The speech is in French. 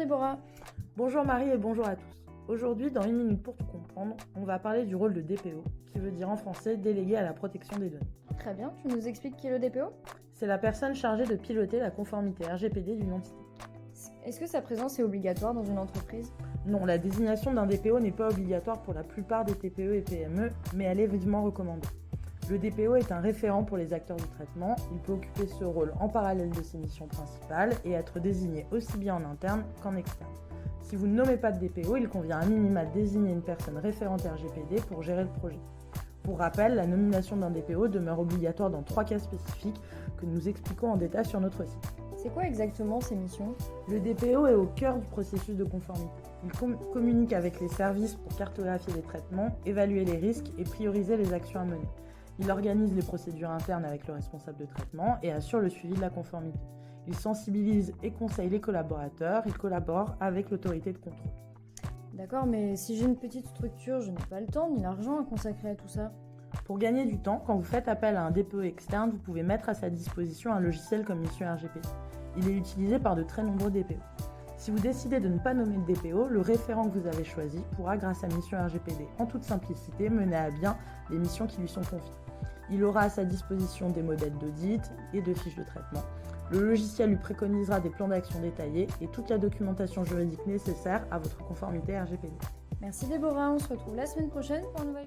Déborah. Bonjour Marie et bonjour à tous. Aujourd'hui, dans 1 minute pour tout comprendre, on va parler du rôle de DPO, qui veut dire en français délégué à la protection des données. Très bien, tu nous expliques qui est le DPO ? C'est la personne chargée de piloter la conformité RGPD d'une entité. Est-ce que sa présence est obligatoire dans une entreprise ? Non, la désignation d'un DPO n'est pas obligatoire pour la plupart des TPE et PME, mais elle est vivement recommandée. Le DPO est un référent pour les acteurs du traitement, il peut occuper ce rôle en parallèle de ses missions principales et être désigné aussi bien en interne qu'en externe. Si vous ne nommez pas de DPO, il convient à minima de désigner une personne référente RGPD pour gérer le projet. Pour rappel, la nomination d'un DPO demeure obligatoire dans 3 cas spécifiques que nous expliquons en détail sur notre site. C'est quoi exactement ces missions ? Le DPO est au cœur du processus de conformité. Il communique avec les services pour cartographier les traitements, évaluer les risques et prioriser les actions à mener. Il organise les procédures internes avec le responsable de traitement et assure le suivi de la conformité. Il sensibilise et conseille les collaborateurs, il collabore avec l'autorité de contrôle. D'accord, mais si j'ai une petite structure, je n'ai pas le temps ni l'argent à consacrer à tout ça. Pour gagner du temps, quand vous faites appel à un DPO externe, vous pouvez mettre à sa disposition un logiciel comme Mission RGPD. Il est utilisé par de très nombreux DPO. Si vous décidez de ne pas nommer de DPO, le référent que vous avez choisi pourra, grâce à Mission RGPD, en toute simplicité, mener à bien les missions qui lui sont confiées. Il aura à sa disposition des modèles d'audit et de fiches de traitement. Le logiciel lui préconisera des plans d'action détaillés et toute la documentation juridique nécessaire à votre conformité RGPD. Merci Déborah, on se retrouve la semaine prochaine pour un nouvel...